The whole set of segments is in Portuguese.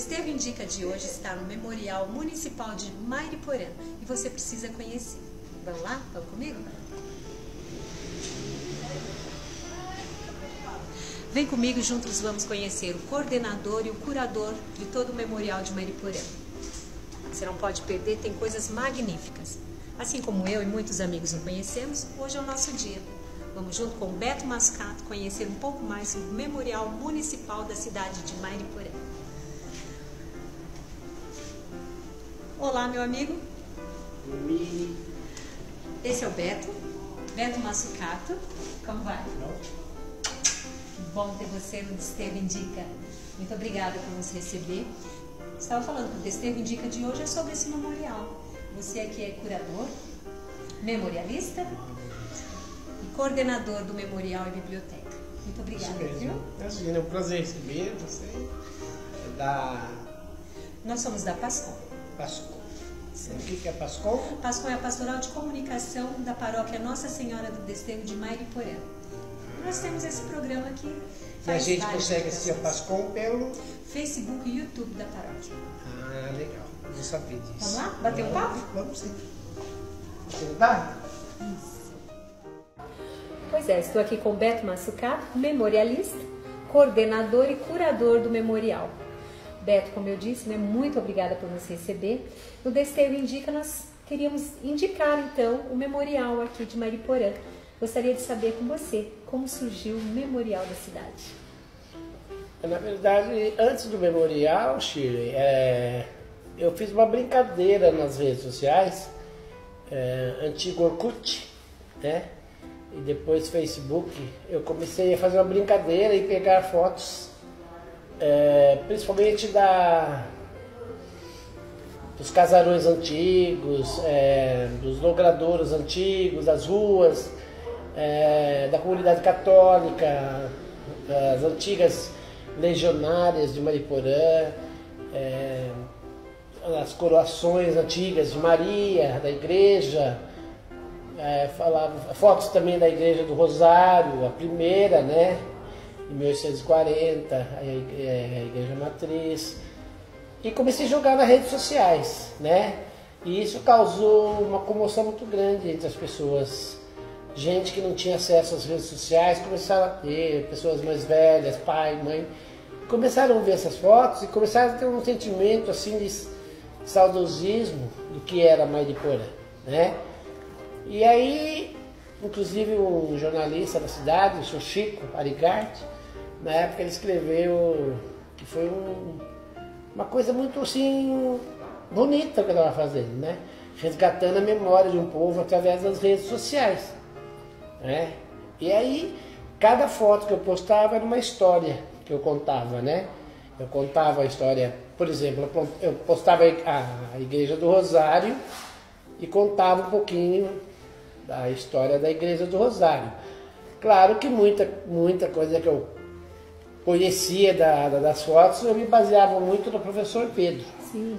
Desterro Indica de hoje está no Memorial Municipal de Mairiporã e você precisa conhecer. Vamos lá? Vamos comigo? Vem comigo, juntos vamos conhecer o coordenador e o curador de todo o Memorial de Mairiporã. Você não pode perder, tem coisas magníficas. Assim como eu e muitos amigos não conhecemos, hoje é o nosso dia. Vamos junto com o Beto Mascato conhecer um pouco mais sobre o Memorial Municipal da cidade de Mairiporã. Olá, meu amigo. Oi. Esse é o Beto Mascato. Como vai? Que bom ter você no Desterro Indica. Muito obrigada por nos receber. Estava falando que o Desterro Indica de hoje é sobre esse memorial. Você aqui é curador, memorialista e coordenador do memorial e biblioteca. Muito obrigada, viu? Imagina, é um prazer receber você. Nós somos da PASCOM. PASCOM. O que é PASCOM? PASCOM é a Pastoral de Comunicação da Paróquia Nossa Senhora do Desterro de Mairiporã. Nós temos esse programa aqui. E a gente consegue assistir a PASCOM pelo Facebook e YouTube da paróquia. Ah, legal. Não sabia disso. Vamos lá? Bater um papo? Vamos sim. Você dá? Isso. Pois é, estou aqui com o Beto Mascato, memorialista, coordenador e curador do memorial. Beto, como eu disse, muito obrigada por nos receber. No Desterro Indica, nós queríamos indicar, então, o memorial aqui de Mairiporã. Gostaria de saber com você como surgiu o memorial da cidade. Na verdade, antes do memorial, Shirley, eu fiz uma brincadeira nas redes sociais, antigo Orkut, né? E depois Facebook. Eu comecei a fazer uma brincadeira e pegar fotos, principalmente dos casarões antigos, dos logradouros antigos, das ruas, da comunidade católica, das antigas legionárias de Mairiporã, as coroações antigas de Maria, da igreja, fotos também da igreja do Rosário, a primeira, né, em 1840, a igreja matriz, e comecei a jogar nas redes sociais, né, e isso causou uma comoção muito grande entre as pessoas. Gente que não tinha acesso às redes sociais começaram a ter, pessoas mais velhas, pai, mãe, começaram a ver essas fotos e começaram a ter um sentimento assim de saudosismo do que era Mairiporã, né? E aí, inclusive um jornalista da cidade, o Sr. Chico Arigarte, na época ele escreveu que foi uma coisa muito assim bonita que ele estava fazendo, né? Resgatando a memória de um povo através das redes sociais. E aí, cada foto que eu postava era uma história que eu contava, né? Eu contava a história, por exemplo, eu postava a Igreja do Rosário e contava um pouquinho da história da Igreja do Rosário. Claro que muita coisa que eu conhecia das fotos, eu me baseava muito no professor Pedro. Sim.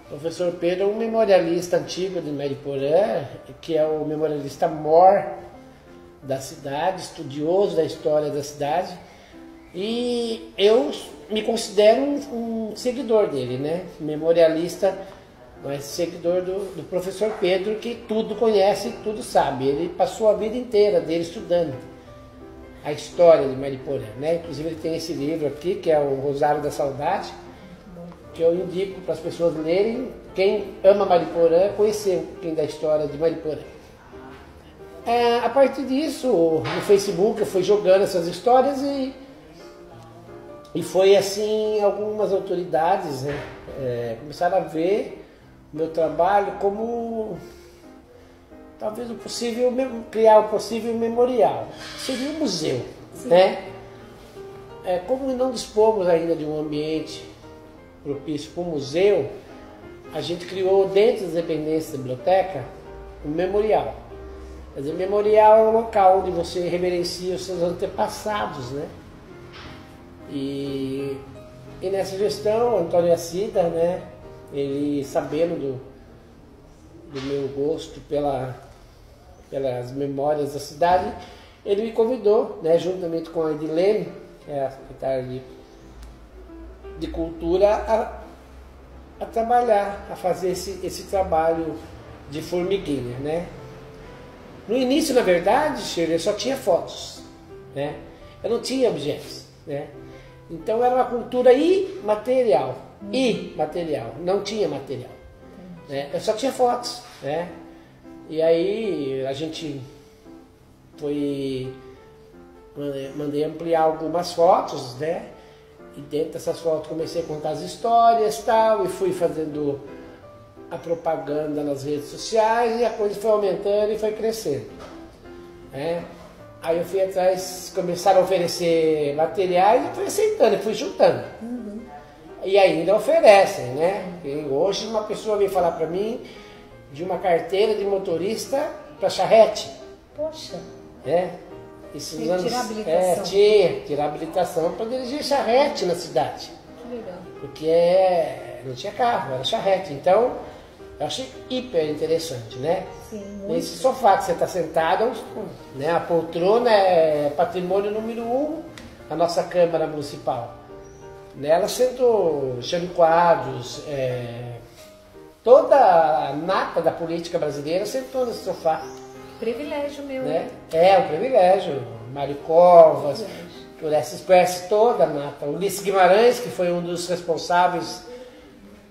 O professor Pedro é um memorialista antigo de Mairiporã, que é o memorialista mor da cidade, estudioso da história da cidade, e eu me considero um seguidor dele, né? Memorialista, mas seguidor do professor Pedro, que tudo conhece e tudo sabe. Ele passou a vida inteira dele estudando a história de Mairiporã, né? Inclusive ele tem esse livro aqui, que é o Rosário da Saudade, que eu indico para as pessoas lerem. Quem ama Mairiporã, conhecer um pouquinho da história de Mairiporã. A partir disso, no Facebook eu fui jogando essas histórias e foi assim, algumas autoridades, né, começaram a ver o meu trabalho como talvez criar um possível memorial. Seria um museu, né? Como não dispomos ainda de um ambiente propício para o museu, a gente criou dentro das dependências da biblioteca um memorial. Quer dizer, memorial é um local onde você reverencia os seus antepassados, né? E nessa gestão, Antônio Assida, né? Ele, sabendo do meu gosto pelas memórias da cidade, ele me convidou, né? Juntamente com a Edilene, que é a secretária de cultura a trabalhar, a fazer esse trabalho de formiguinha, né? No início, na verdade, Shirley, eu só tinha fotos, né? Eu não tinha objetos, né? Então era uma cultura imaterial, não tinha material, né? Eu só tinha fotos, né? E aí a gente mandei ampliar algumas fotos, né? E dentro dessas fotos comecei a contar as histórias e tal, e fui fazendo a propaganda nas redes sociais e a coisa foi aumentando e foi crescendo, né? Aí eu fui atrás, começaram a oferecer materiais e fui aceitando, fui juntando. E ainda oferecem, né? E hoje uma pessoa veio falar para mim de uma carteira de motorista para charrete. Poxa! Né? Esses anos, tirar habilitação. Tirar habilitação para dirigir charrete na cidade. Que legal. Porque não tinha carro, era charrete. Então, eu achei hiper interessante, né? Sim, muito. Esse sofá que você está sentado, né? A poltrona é patrimônio número 1 da nossa Câmara Municipal. Nela sentou Jânio Quadros, toda a nata da política brasileira sentou nesse sofá. Privilégio meu. Né? É um privilégio. Mário Covas, por essa espécie toda, nata. Ulisses Guimarães, que foi um dos responsáveis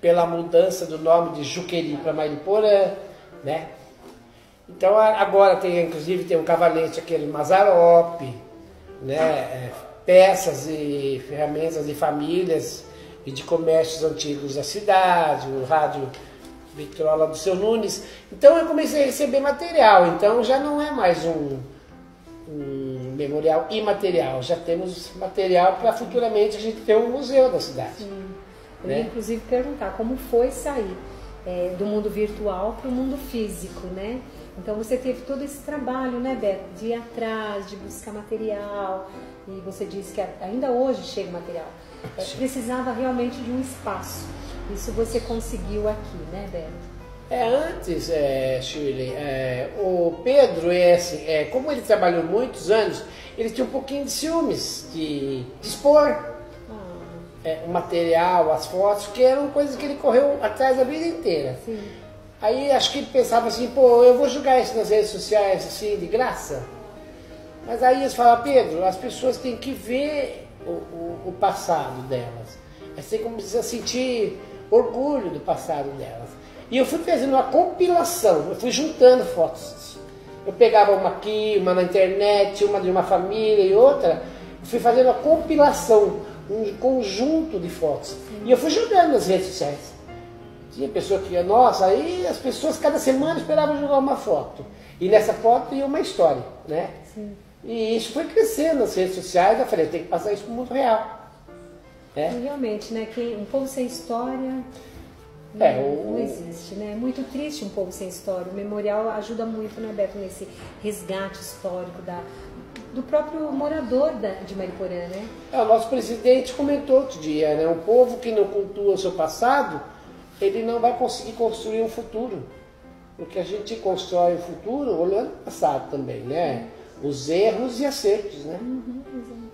pela mudança do nome de Juqueri para Mariporã, né? Então agora inclusive tem um cavalete, aquele Mazzaropi, né? Peças e ferramentas de famílias e de comércios antigos da cidade, o rádio Vitrola do Seu Nunes. Então eu comecei a receber material, então já não é mais um memorial imaterial, já temos material para futuramente a gente ter um museu da cidade. Sim. Eu Né? ia inclusive perguntar como foi sair do mundo virtual para o mundo físico, né? Então você teve todo esse trabalho, né, Beto, de ir atrás, de buscar material, e você disse que ainda hoje chega material. Precisava realmente de um espaço. Isso você conseguiu aqui, né, Beto? Antes, Shirley, o Pedro, como ele trabalhou muitos anos, ele tinha um pouquinho de ciúmes de expor o material, as fotos, que eram coisas que ele correu atrás a vida inteira. Sim. Aí acho que ele pensava assim, pô, eu vou jogar isso nas redes sociais assim, de graça. Mas aí eles falavam, Pedro, as pessoas têm que ver o passado delas. Elas têm como dizer, sentir orgulho do passado delas. E eu fui fazendo uma compilação, eu fui juntando fotos. Eu pegava uma aqui, uma na internet, uma de uma família e outra. Eu fui fazendo uma compilação, um conjunto de fotos. E eu fui jogando nas redes sociais. Tinha pessoa que ia, nossa, aí as pessoas cada semana esperavam jogar uma foto. E nessa foto ia uma história, né? Sim. E isso foi crescendo nas redes sociais. Eu falei, eu tenho que passar isso para o mundo real. E realmente, né? Um povo sem história não existe, né? É muito triste um povo sem história. O memorial ajuda muito, né, Beto, nesse resgate histórico do próprio morador de Mariporã, né? O nosso presidente comentou outro dia, né? Um povo que não cultua o seu passado, ele não vai conseguir construir um futuro. Porque a gente constrói o futuro olhando o passado também, né? Os erros e acertos, né?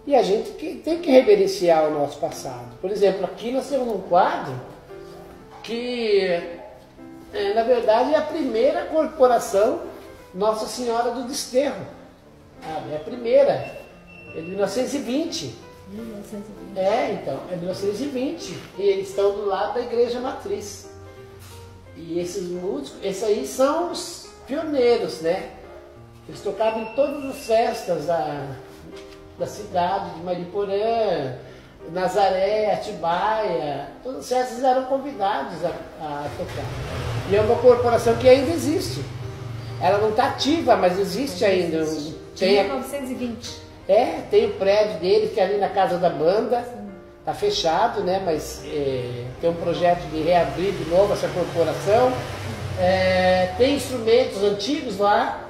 E a gente tem que reverenciar o nosso passado. Por exemplo, aqui nós temos um quadro que, na verdade, é a primeira corporação Nossa Senhora do Desterro. É a primeira. É de 1920. 1920. Então, é 1920. E eles estão do lado da Igreja Matriz. E esses músicos, esses aí são os pioneiros, né? Eles tocavam em todas as festas da cidade de Mariporã, Nazaré, Atibaia. Todas as festas eram convidados a tocar. E é uma corporação que ainda existe. Ela não está ativa, mas existe ainda. Tem 1920. Tem o prédio dele, que é ali na Casa da Banda. Está fechado, né? Mas tem um projeto de reabrir de novo essa corporação. Tem instrumentos antigos lá,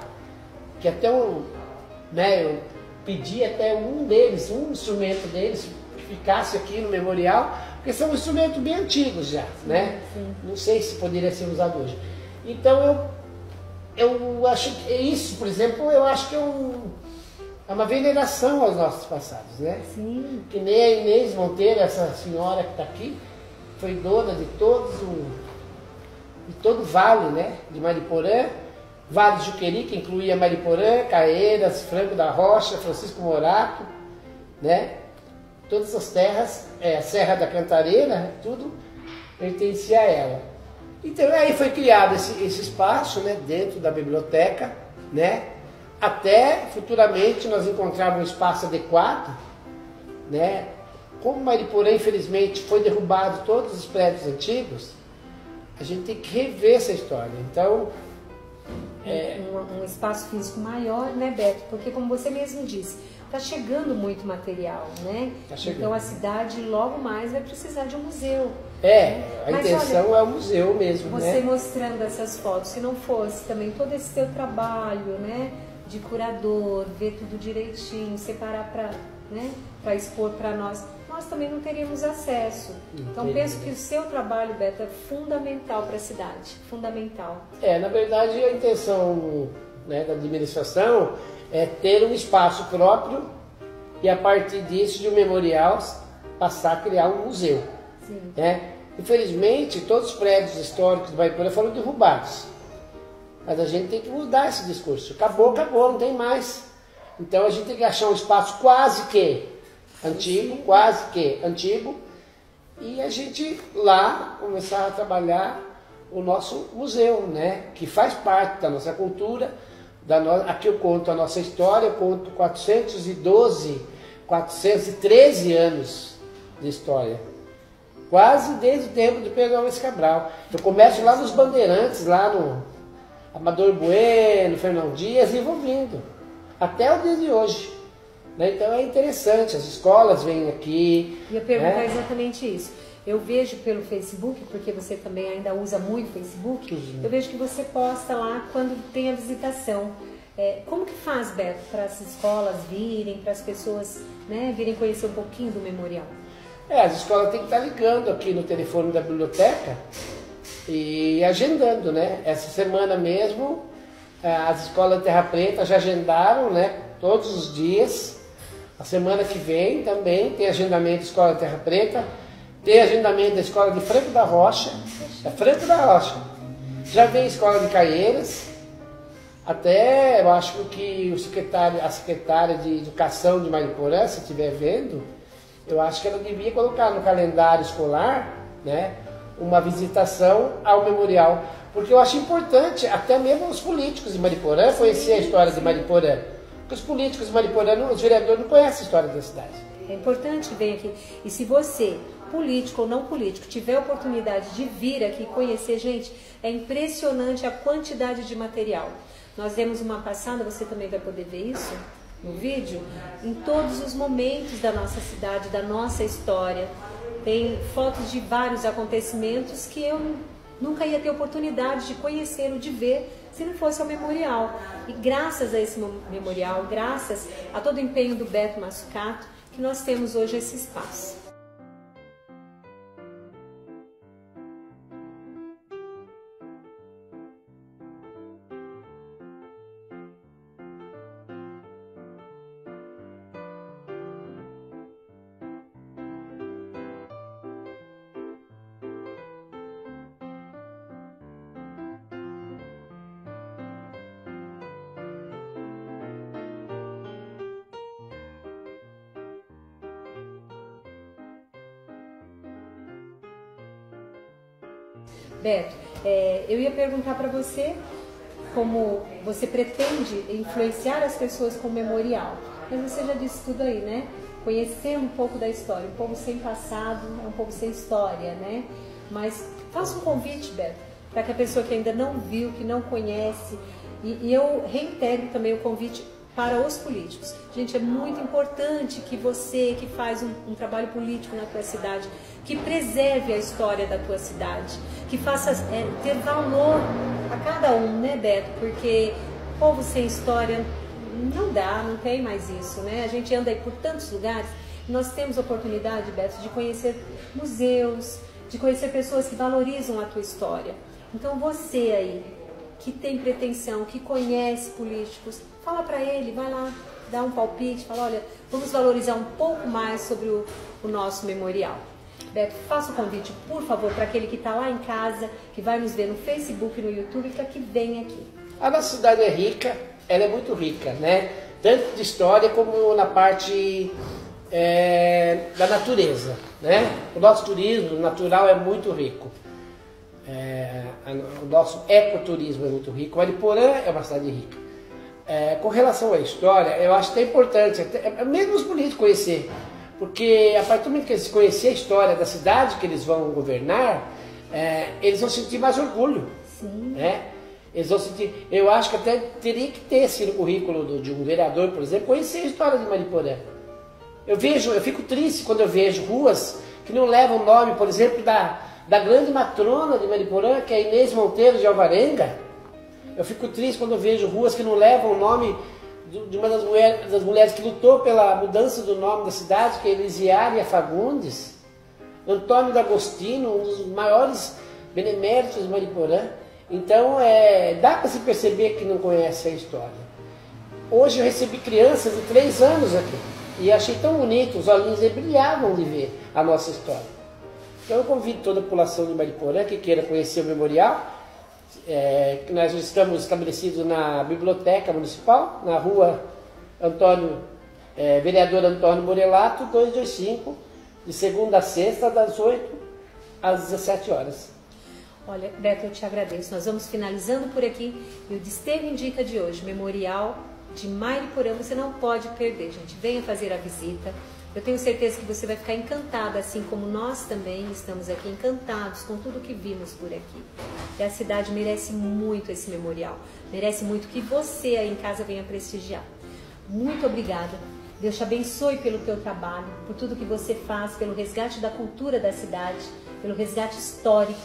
que até eu pedi até um instrumento deles, que ficasse aqui no memorial, porque são instrumentos bem antigos já, né? Sim. Não sei se poderia ser usado hoje. Então eu acho que isso, por exemplo, eu acho que é uma veneração aos nossos passados, né? Sim. Que nem a Inês Monteiro, essa senhora que está aqui, foi dona de todo o vale, né? De Mariporã, Vale de Juqueri, que incluía Mariporã, Caeiras, Franco da Rocha, Francisco Morato, né? Todas as terras, a Serra da Cantareira, tudo pertencia a ela. Então aí foi criado esse espaço, né, dentro da biblioteca, né, até futuramente nós encontrarmos um espaço adequado, né. Como Mariporã infelizmente foi derrubado todos os prédios antigos, a gente tem que rever essa história. Então um espaço físico maior, né, Beto? Porque como você mesmo disse, está chegando muito material, né? Tá chegando. Então a cidade logo mais vai precisar de um museu. A intenção é o museu mesmo, você né? mostrando essas fotos, se não fosse também todo esse seu trabalho, né, de curador, ver tudo direitinho, separar para, né, para expor para nós também não teríamos acesso. Então penso que o seu trabalho, Beto, é fundamental para a cidade, fundamental. Na verdade a intenção, né, da administração é ter um espaço próprio e a partir disso de um memorial passar a criar um museu. Sim. Né? Infelizmente todos os prédios históricos do Mariporã foram derrubados, mas a gente tem que mudar esse discurso. Acabou, não tem mais. Então a gente tem que achar um espaço quase que antigo, e a gente lá começar a trabalhar o nosso museu, né? Que faz parte da nossa cultura. Aqui eu conto a nossa história, eu conto 413 anos de história. Quase desde o tempo de Pedro Álvares Cabral. Eu começo lá nos Bandeirantes, lá no Amador Bueno, Fernão Dias, e vou vindo até o dia de hoje. Então é interessante, as escolas vêm aqui. Ia perguntar exatamente isso. Eu vejo pelo Facebook, porque você também ainda usa muito o Facebook, eu vejo que você posta lá quando tem a visitação. Como que faz, Beto, para as escolas virem, para as pessoas, né, virem conhecer um pouquinho do memorial? As escolas têm que estar ligando aqui no telefone da biblioteca e agendando, né? Essa semana mesmo, as escolas de Terra Preta já agendaram, né, todos os dias. A semana que vem também tem agendamento da Escola de Terra Preta, tem agendamento da Escola de Franco da Rocha, Franco da Rocha. Já vem a Escola de Caeiras, até eu acho que a secretária de Educação de Mariporã, se estiver vendo, eu acho que ela devia colocar no calendário escolar, né, uma visitação ao memorial, porque eu acho importante, até mesmo os políticos de Mariporã, conhecer a história de Mariporã. Porque os políticos de Mariporã, os vereadores, não conhecem a história da cidade. É importante vir aqui. E se você, político ou não político, tiver a oportunidade de vir aqui conhecer, gente, é impressionante a quantidade de material. Nós demos uma passada, você também vai poder ver isso no vídeo, em todos os momentos da nossa cidade, da nossa história. Tem fotos de vários acontecimentos que eu nunca ia ter oportunidade de conhecer ou de ver se não fosse ao memorial. E graças a esse memorial, graças a todo o empenho do Beto Massucato, que nós temos hoje esse espaço. Beto, eu ia perguntar para você como você pretende influenciar as pessoas com o memorial. Mas você já disse tudo aí, né? Conhecer um pouco da história. Um povo sem passado é um povo sem história, né? Mas faça um convite, Beto, para que a pessoa que ainda não viu, que não conhece, e eu reitero também o convite para os políticos. Gente, é muito importante que você que faz um trabalho político na tua cidade, que preserve a história da tua cidade, que faça ter valor a cada um, né, Beto? Porque povo sem história não dá, não tem mais isso, né? A gente anda aí por tantos lugares, e nós temos oportunidade, Beto, de conhecer museus, de conhecer pessoas que valorizam a tua história. Então você aí, que tem pretensão, que conhece políticos, fala para ele, vai lá, dá um palpite, fala, olha, vamos valorizar um pouco mais sobre o nosso memorial. Beto, faça o convite, por favor, para aquele que está lá em casa, que vai nos ver no Facebook e no YouTube, para que venha aqui. A nossa cidade é rica, ela é muito rica, né? Tanto de história como na parte da natureza, né? O nosso turismo natural é muito rico. O nosso ecoturismo é muito rico. Mariporã é uma cidade rica. Com relação à história, eu acho que é importante, mesmo os políticos conhecer, porque a partir do momento que eles conhecerem a história da cidade que eles vão governar, eles vão sentir mais orgulho. Sim. Né? Eles vão sentir, eu acho que até teria que ter assim, no currículo de um vereador, por exemplo, conhecer a história de Mariporã. Eu fico triste quando eu vejo ruas que não levam o nome, por exemplo, da grande matrona de Mariporã, que é Inês Monteiro de Alvarenga. Eu fico triste quando eu vejo ruas que não levam o nome de uma das mulheres que lutou pela mudança do nome da cidade, que é Elisiária Fagundes. Antônio D'Agostino, um dos maiores beneméritos de Mariporã. Então, dá para se perceber que não conhece a história. Hoje eu recebi crianças de 3 anos aqui. E achei tão bonito, os olhinhos brilhavam de ver a nossa história. Então eu convido toda a população de Mariporã que queira conhecer o memorial. Nós estamos estabelecidos na Biblioteca Municipal, na rua Vereador Antônio Morelato, 225, de segunda a sexta, das 8 às 17 horas. Olha, Beto, eu te agradeço. Nós vamos finalizando por aqui. E o Desterro Indica de hoje, Memorial de Mariporã, você não pode perder, gente. Venha fazer a visita. Eu tenho certeza que você vai ficar encantada, assim como nós também estamos aqui encantados com tudo que vimos por aqui. E a cidade merece muito esse memorial. Merece muito que você aí em casa venha prestigiar. Muito obrigada. Deus te abençoe pelo teu trabalho, por tudo que você faz, pelo resgate da cultura da cidade, pelo resgate histórico.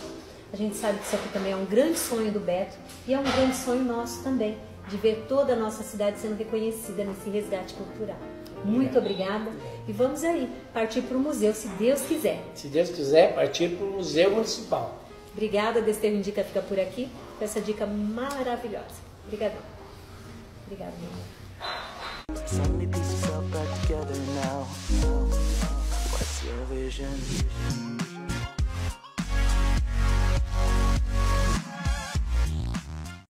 A gente sabe que isso aqui também é um grande sonho do Beto e é um grande sonho nosso também, de ver toda a nossa cidade sendo reconhecida nesse resgate cultural. Muito obrigada e vamos aí partir para o museu, se Deus quiser. Se Deus quiser, partir para o Museu Municipal. Obrigada, Desterro Indica fica por aqui com essa dica maravilhosa. Obrigadão. Obrigada, meu amor.